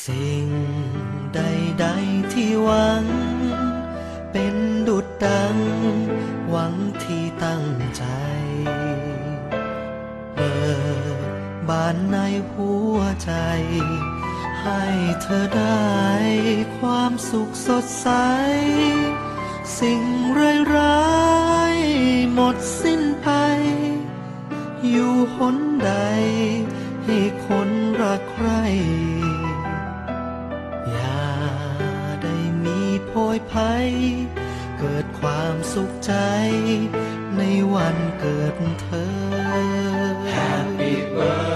สิ่งใดๆที่หวังเป็นดุจดังหวังที่ตั้งใจเปิดบานในหัวใจให้เธอได้ความสุขสดใสสิ่งร้ายๆหมดสิ้นไปอยู่หนใดให้คนรักใครอย่าได้มีโพยภัยเกิดความสุขใจในวันเกิดเธอ Happy birthday